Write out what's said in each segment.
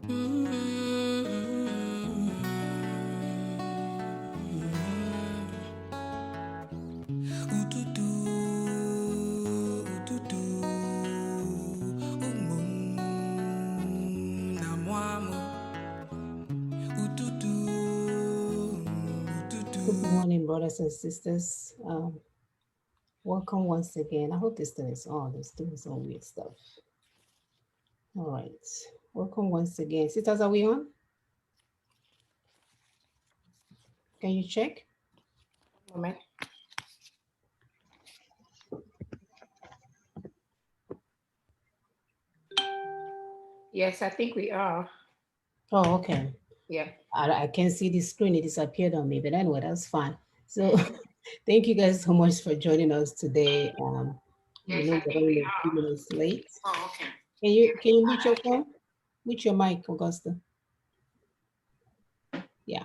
Good morning, brothers and sisters. Welcome once again. I hope this thing is on. This doing some weird stuff. All right. Welcome once again. Sisters, are we on? Can you check? Moment. Yes, I think we are. Oh, okay. Yeah. I can see the screen. It disappeared on me, but anyway, that's fine. So thank you guys so much for joining us today. Yes, We're I think running we a few are. minutes late. Oh, okay. Can you mute your phone? Mute your mic, Augusta. Yeah.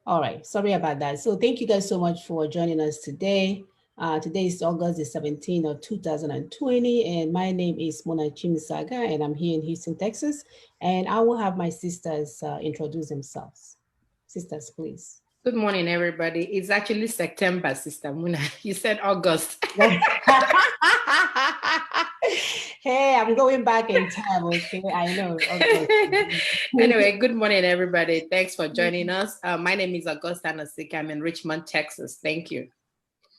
All right, sorry about that. So thank you guys so much for joining us today. Today is August the 17th of 2020, and my name is Mona Chimisaga, and I'm here in Houston, Texas. And I will have my sisters introduce themselves. Sisters, please. Good morning, everybody. It's actually September, Sister Muna. You said August. Hey, I'm going back in time, okay? I know. Anyway, good morning, everybody. Thanks for joining us. My name is Augusta Nasika. I'm in Richmond, Texas. Thank you.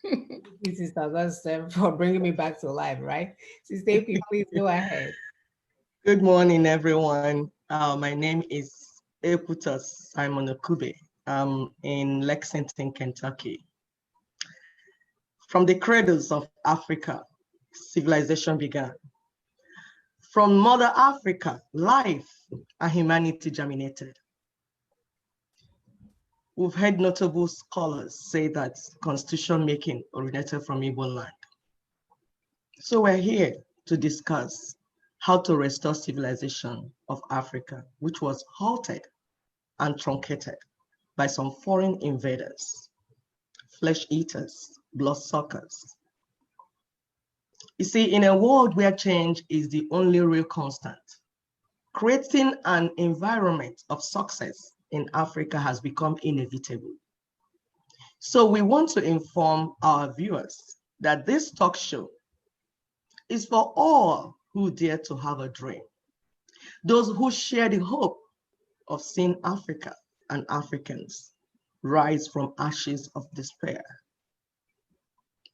Thank you, Sister Augusta, for bringing me back to life, right? Sister Epi, please go ahead. Good morning, everyone. My name is Eputus Simon Okube. I'm in Lexington, Kentucky. From the cradles of Africa, civilization began. From Mother Africa, life and humanity germinated. We've heard notable scholars say that constitution making originated from Igbo land. So we're here to discuss how to restore civilization of Africa, which was halted and truncated by some foreign invaders, flesh eaters, bloodsuckers. You see, in a world where change is the only real constant, creating an environment of success in Africa has become inevitable. So we want to inform our viewers that this talk show is for all who dare to have a dream, those who share the hope of seeing Africa and Africans rise from ashes of despair.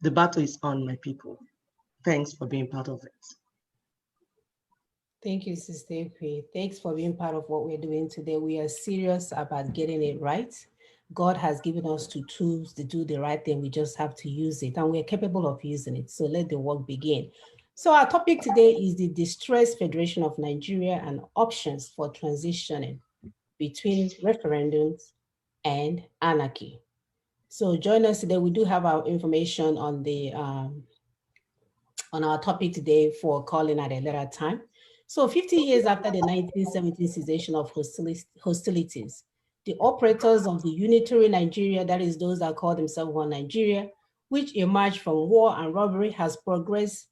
The battle is on, my people. Thanks for being part of it. Thank you, Sister Epi. Thanks for being part of what we're doing today. We are serious about getting it right. God has given us two tools to do the right thing. We just have to use it, and we're capable of using it. So let the work begin. So our topic today is the Distressed Federation of Nigeria and options for transitioning between referendums and anarchy. So join us today. We do have our information on the on our topic today for calling at a later time. So 50 years after the 1917 cessation of hostilities, the operators of the unitary Nigeria, that is those that call themselves one Nigeria, which emerged from war and robbery, has progressed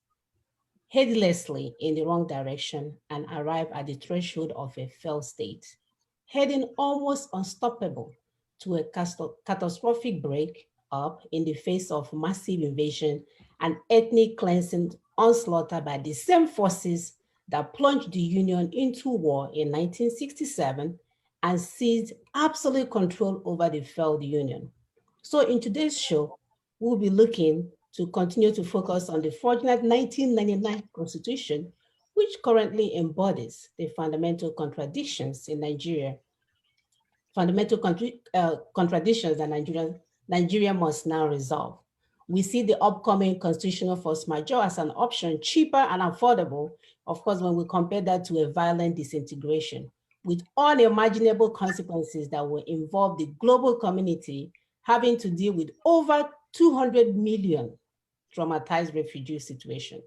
heedlessly in the wrong direction and arrived at the threshold of a failed state, heading almost unstoppable to a catastrophic break up in the face of massive invasion and ethnic cleansing onslaught by the same forces that plunged the Union into war in 1967 and seized absolute control over the failed Union. So in today's show, we'll be looking to continue to focus on the fraudulent 1999 Constitution, which currently embodies the fundamental contradictions in Nigeria, contradictions that Nigeria must now resolve. We see the upcoming constitutional force majeure as an option, cheaper and affordable, of course, when we compare that to a violent disintegration, with unimaginable consequences that will involve the global community having to deal with over 200 million traumatized refugee situation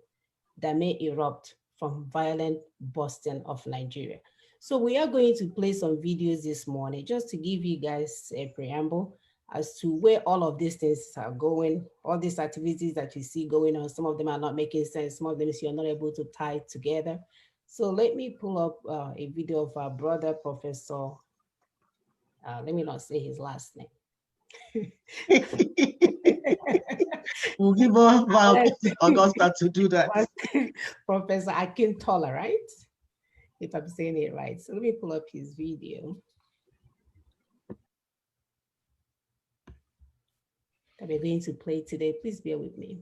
that may erupt from violent busting of Nigeria. So we are going to play some videos this morning just to give you guys a preamble as to where all of these things are going, all these activities that you see going on. Some of them are not making sense. Some of them you're not able to tie together. So let me pull up a video of our brother, Professor. Let me not say his last name. We'll give Augusta to do that. Professor Akintola, right? If I'm saying it right. So let me pull up his video that we're going to play today. Please bear with me.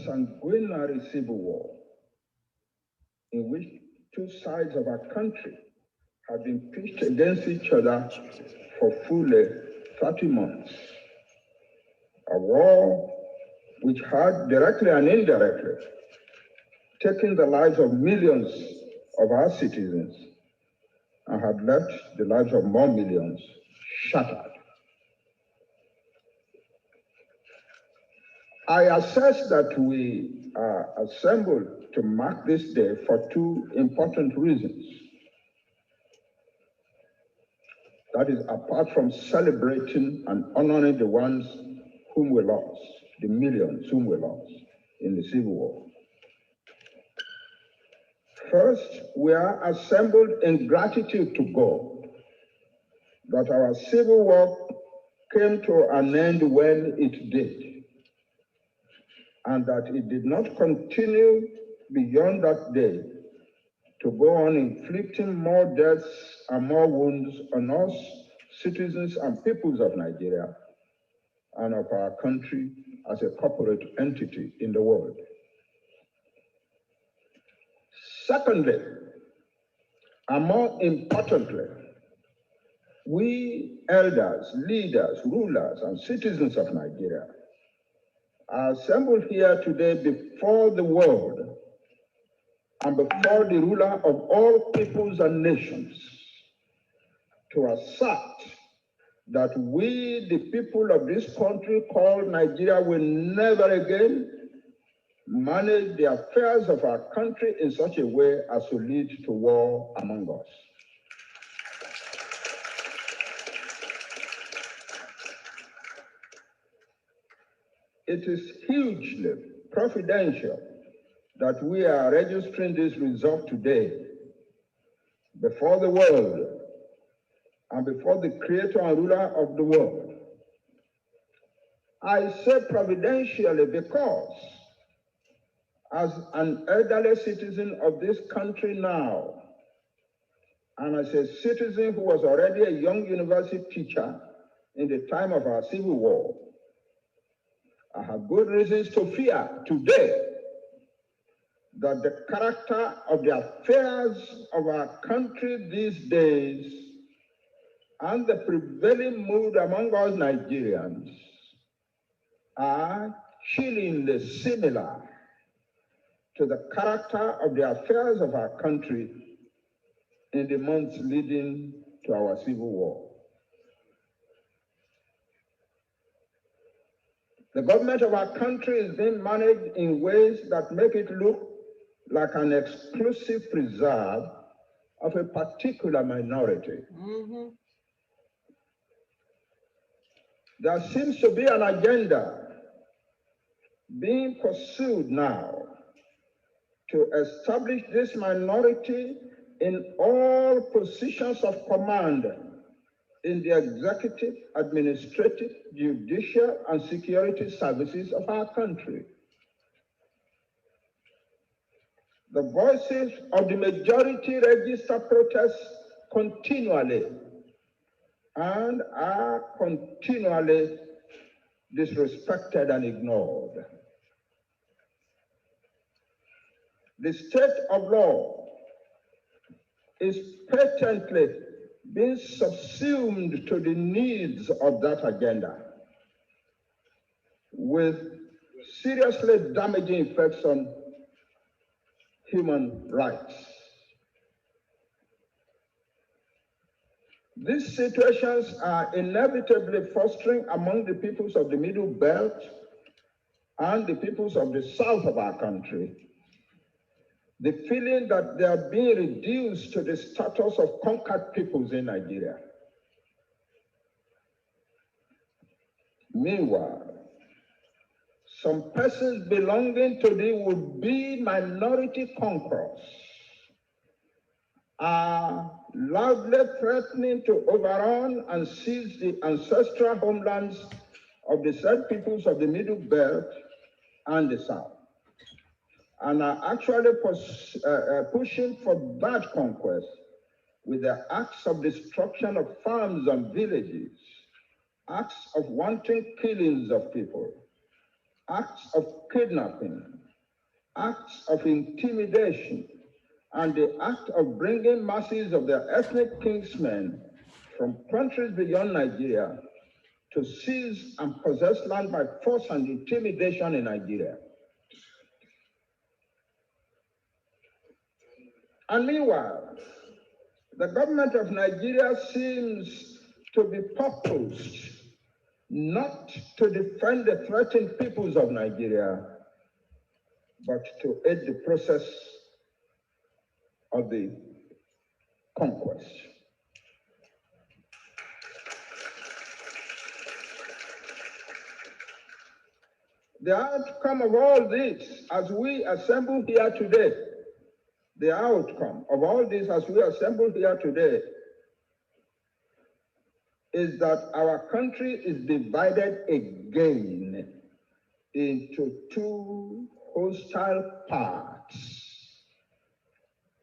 Sanguinary civil war in which two sides of our country have been pitched against each other for fully 30 months. A war which had directly and indirectly taken the lives of millions of our citizens and had left the lives of more millions shattered. I assess that we are assembled to mark this day for two important reasons. That is, apart from celebrating and honoring the ones whom we lost, the millions whom we lost in the Civil War. First, we are assembled in gratitude to God that our Civil War came to an end when it did, and that it did not continue beyond that day to go on inflicting more deaths and more wounds on us, citizens and peoples of Nigeria, and of our country as a corporate entity in the world. Secondly, and more importantly, we elders, leaders, rulers, and citizens of Nigeria are assembled here today before the world and before the ruler of all peoples and nations to assert that we, the people of this country called Nigeria, will never again manage the affairs of our country in such a way as to lead to war among us. It is hugely providential that we are registering this result today before the world and before the creator and ruler of the world. I say providentially because as an elderly citizen of this country now, and as a citizen who was already a young university teacher in the time of our Civil War, I have good reasons to fear today that the character of the affairs of our country these days and the prevailing mood among us Nigerians are chillingly similar to the character of the affairs of our country in the months leading to our Civil War. The government of our country is being managed in ways that make it look like an exclusive preserve of a particular minority. Mm-hmm. There seems to be an agenda being pursued now to establish this minority in all positions of command in the executive, administrative, judicial, and security services of our country. The voices of the majority register protests continually and are continually disrespected and ignored. The state of law is patently being subsumed to the needs of that agenda with seriously damaging effects on human rights. These situations are inevitably fostering among the peoples of the Middle Belt and the peoples of the south of our country the feeling that they are being reduced to the status of conquered peoples in Nigeria. Meanwhile, some persons belonging to the would-be minority conquerors are loudly threatening to overrun and seize the ancestral homelands of the said peoples of the Middle Belt and the South, and are actually pushing for that conquest with the acts of destruction of farms and villages, acts of wanton killings of people, acts of kidnapping, acts of intimidation, and the act of bringing masses of their ethnic kinsmen from countries beyond Nigeria to seize and possess land by force and intimidation in Nigeria. And meanwhile, the government of Nigeria seems to be purposed not to defend the threatened peoples of Nigeria, but to aid the process of the conquest. The outcome of all this, as we assemble here today, the outcome of all this as we assemble here today is that our country is divided again into two hostile parts.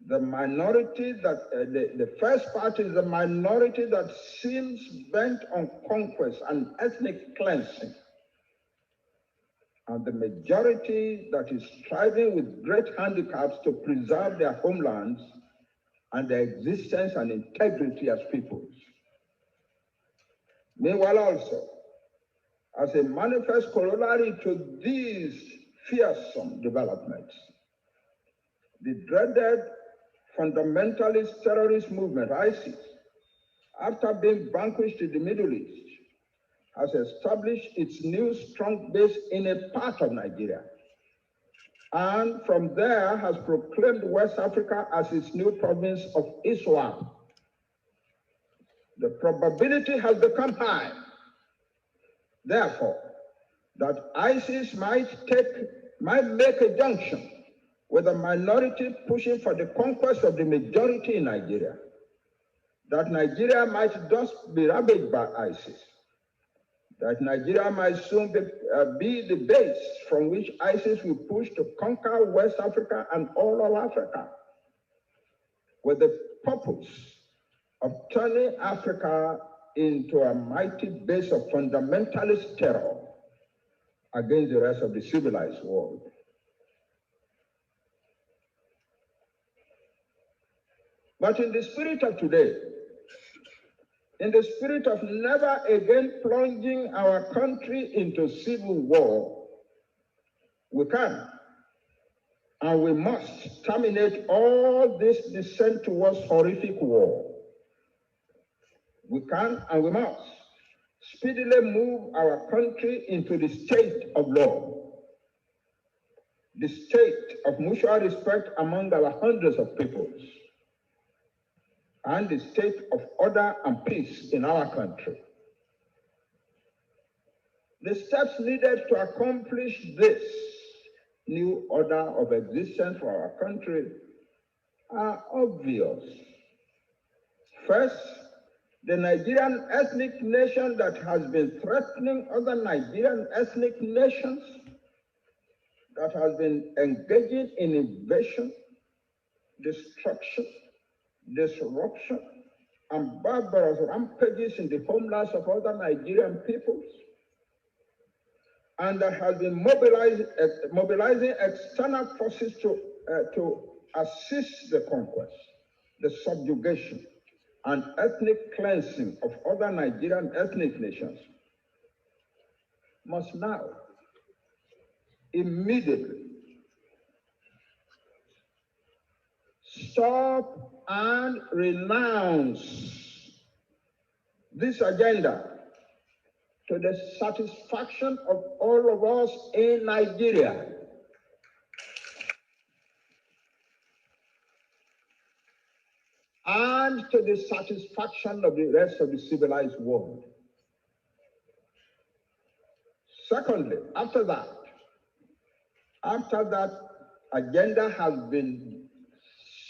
The minority that, the first part is the minority that seems bent on conquest and ethnic cleansing, and the majority that is striving with great handicaps to preserve their homelands and their existence and integrity as peoples. Meanwhile also, as a manifest corollary to these fearsome developments, the dreaded fundamentalist terrorist movement, ISIS, after being vanquished in the Middle East, has established its new strong base in a part of Nigeria, and from there has proclaimed West Africa as its new province of Islam. The probability has become high, therefore, that ISIS might make a junction with a minority pushing for the conquest of the majority in Nigeria, that Nigeria might thus be ravaged by ISIS, that Nigeria might soon be the base from which ISIS will push to conquer West Africa and all of Africa, with the purpose of turning Africa into a mighty base of fundamentalist terror against the rest of the civilized world. But in the spirit of today, in the spirit of never again plunging our country into civil war, we can and we must terminate all this descent towards horrific war. We can and we must speedily move our country into the state of law, the state of mutual respect among our hundreds of peoples, and the state of order and peace in our country. The steps needed to accomplish this new order of existence for our country are obvious. First, the Nigerian ethnic nation that has been threatening other Nigerian ethnic nations, that has been engaging in invasion, destruction, disruption, and barbarous rampages in the homelands of other Nigerian peoples, and that has been mobilizing external forces to assist the conquest, the subjugation, and ethnic cleansing of other Nigerian ethnic nations must now immediately stop and renounce this agenda to the satisfaction of all of us in Nigeria. And to the satisfaction of the rest of the civilized world. Secondly, after that agenda has been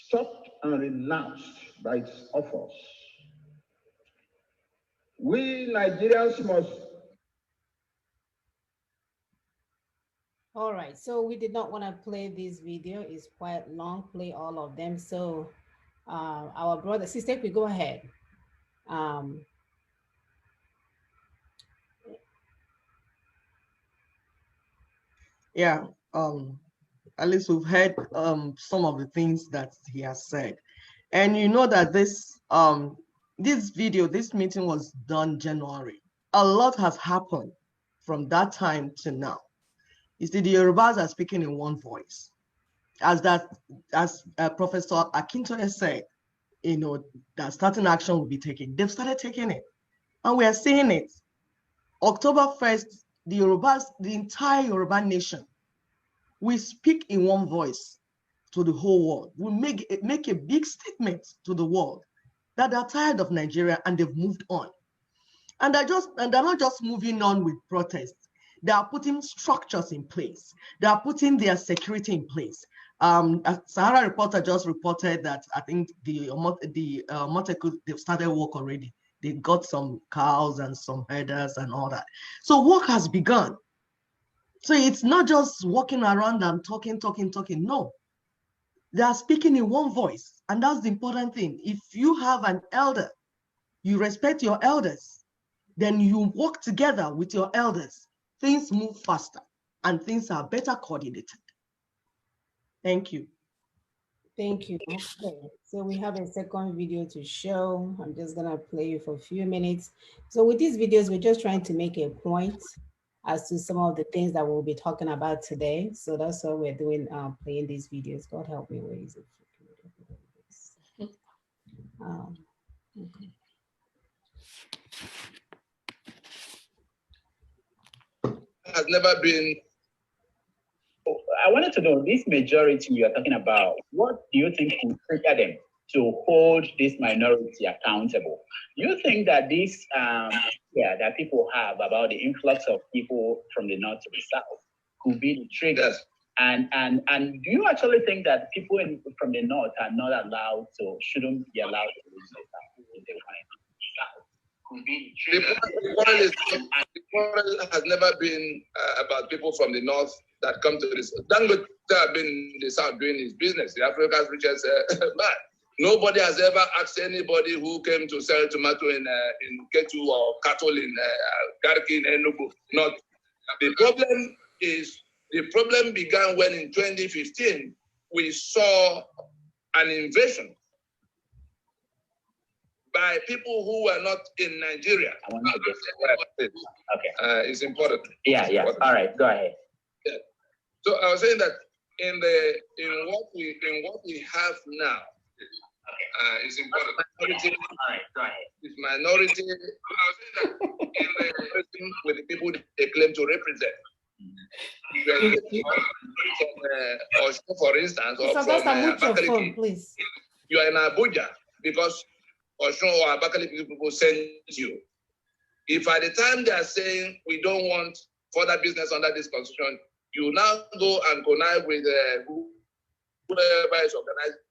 stopped and renounced by its authors, we Nigerians must. All right, so we did not want to play this video. It's quite long, play all of them. So our brother, sister, we go ahead. Yeah, at least we've heard some of the things that he has said. And you know that this meeting was done January. A lot has happened from that time to now. You see, the Yorubas are speaking in one voice. As Professor Akintoye said, that starting action will be taken. They've started taking it. And we are seeing it. October 1st, the Yorubas, the entire Yoruba nation, we speak in one voice to the whole world. We make a big statement to the world that they're tired of Nigeria and they've moved on. And they're not just moving on with protests. They are putting structures in place. They are putting their security in place. Sahara Reporter just reported that I think the Moteku, they've started work already. They got some cows and some herders and all that. So work has begun. So it's not just walking around and talking. No, they are speaking in one voice. And that's the important thing. If you have an elder, you respect your elders, then you work together with your elders. Things move faster and things are better coordinated. Thank you. Thank you. Okay, so we have a second video to show. I'm just gonna play you for a few minutes. So with these videos, we're just trying to make a point as to some of the things that we'll be talking about today. So that's why we're doing, playing these videos. God help me, where is it? Okay. Has never been. I wanted to know, this majority you're talking about, what do you think will trigger them to hold this minority accountable? Do you think that this that people have about the influx of people from the north to the south could be the trigger? Yes. And do you actually think that people from the north are not allowed to, shouldn't be allowed to leave the south if they want to south? Could be the trigger. The quarrel has never been about people from the north that come to this. Dangote have been in the south doing his business. The Africa's richest man. Nobody has ever asked anybody who came to sell tomato in Ketu or cattle in Garki in Enugu. Not. The problem began when in 2015 we saw an invasion by people who were not in Nigeria. I want to just, okay. It's important. Yeah, it's yeah. important. All right, go ahead. Yeah. So I was saying that in what we have now, is important. Minority, all right, go ahead. is minority. I was saying that in the with the people they claim to represent. Or for instance, or from Abakaliki, please. You are in Abuja because Osun or Abakaliki people send you. If at the time they are saying we don't want further business under this constitution, you now go and connive with whoever is organizing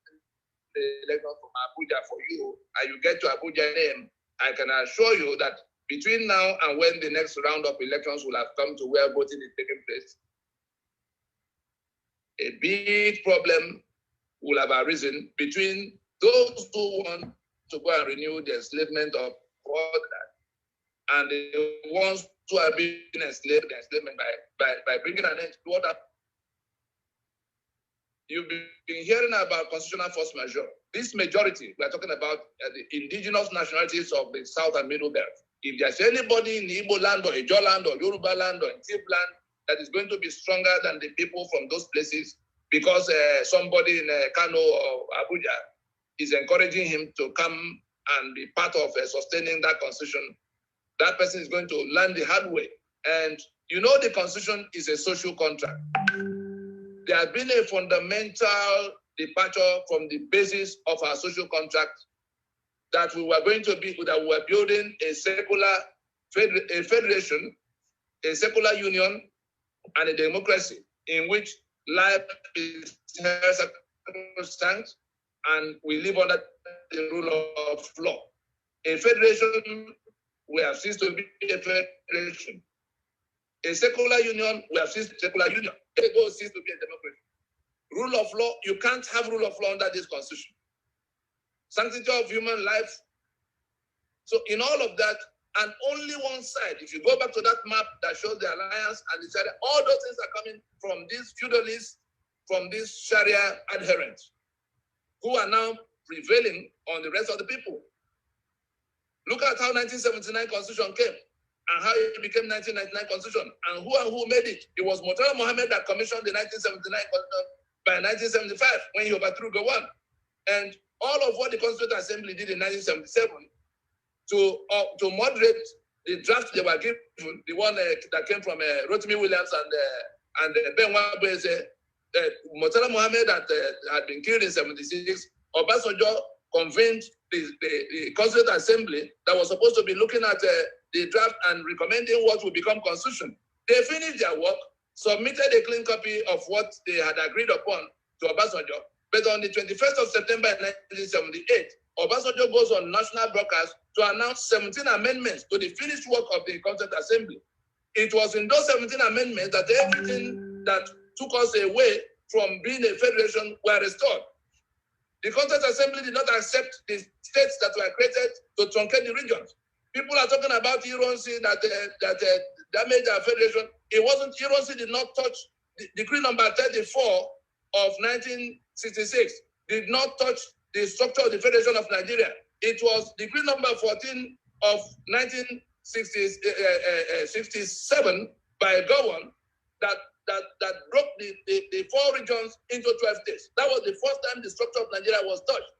the election from Abuja for you, and you get to Abuja name, I can assure you that between now and when the next round of elections will have come to where voting is taking place, a big problem will have arisen between those who want to go and renew the enslavement of all that and the ones who are being enslaved, the enslavement by bringing an end to what happened. You've been hearing about constitutional force majeure. This majority, we are talking about the indigenous nationalities of the South and Middle Belt. If there's anybody in Igbo land or Ijaw land or Yoruba land or Tiv land that is going to be stronger than the people from those places because somebody in Kano or Abuja is encouraging him to come and be part of sustaining that constitution, that person is going to learn the hard way. And you know the constitution is a social contract. There has been a fundamental departure from the basis of our social contract that we were building a secular a federation, a secular union, and a democracy in which life is sacrosanct and we live under the rule of law. A federation, we have ceased to be a federation. A secular union, we have ceased to be a secular union. It goes ceased to be a democracy. Rule of law, you can't have rule of law under this constitution. Sanctity of human life. So in all of that, and only one side, if you go back to that map that shows the alliance and the Sharia, all those things are coming from these feudalists, from these Sharia adherents, who are now prevailing on the rest of the people. Look at how 1979 Constitution came and how it became 1999 Constitution and who made it. It was Murtala Mohammed that commissioned the 1979 Constitution by 1975 when he overthrew Gowon. And all of what the Constituent Assembly did in 1977 to moderate the draft they were given, the one that came from Rotimi Williams and Ben Wabese, Murtala Mohammed that had been killed in 76, Obasanjo convened the Constituent Assembly that was supposed to be looking at the draft and recommending what would become constitution. They finished their work, submitted a clean copy of what they had agreed upon to Obasanjo, but on the 21st of September 1978, Obasanjo goes on national broadcast to announce 17 amendments to the finished work of the Constituent Assembly. It was in those 17 amendments that everything that took us away from being a federation were restored. The Constituent Assembly did not accept the states that were created to truncate the regions. People are talking about Ironsi that damaged our federation. It wasn't. Ironsi did not touch decree number 34 of 1966. Did not touch the structure of the Federation of Nigeria. It was decree number 14 of 1967 by Gowon that broke the 4 regions into 12 states. That was the first time the structure of Nigeria was touched,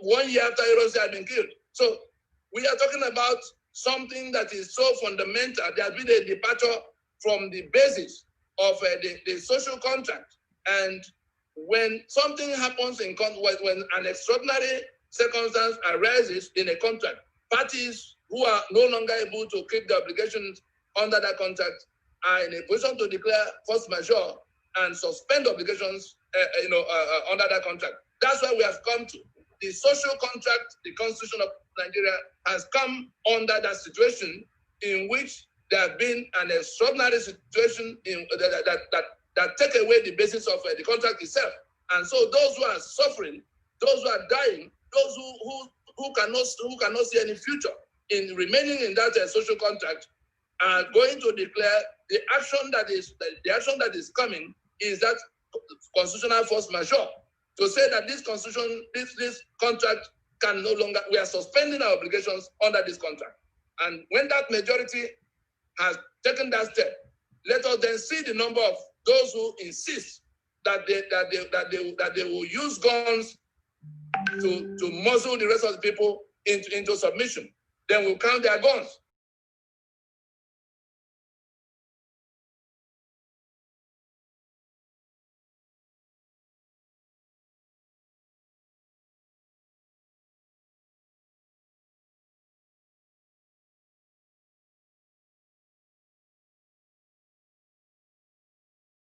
1 year after Ironsi had been killed. So we are talking about something that is so fundamental. There has been a departure from the basis of the social contract. And when something happens when an extraordinary circumstance arises in a contract, parties who are no longer able to keep the obligations under that contract are in a position to declare force majeure and suspend obligations under that contract. That's why we have come to the social contract. The Constitution of Nigeria has come under that situation in which there has been an extraordinary situation that take away the basis of the contract itself. And so those who are suffering, those who are dying, those who cannot see any future in remaining in that social contract are going to declare the action that is coming is that constitutional force majeure, to say that this constitution, this contract can no longer, we are suspending our obligations under this contract. And when that majority has taken that step, let us then see the number of those who insist that they will use guns to muzzle the rest of the people into submission. Then we'll count their guns.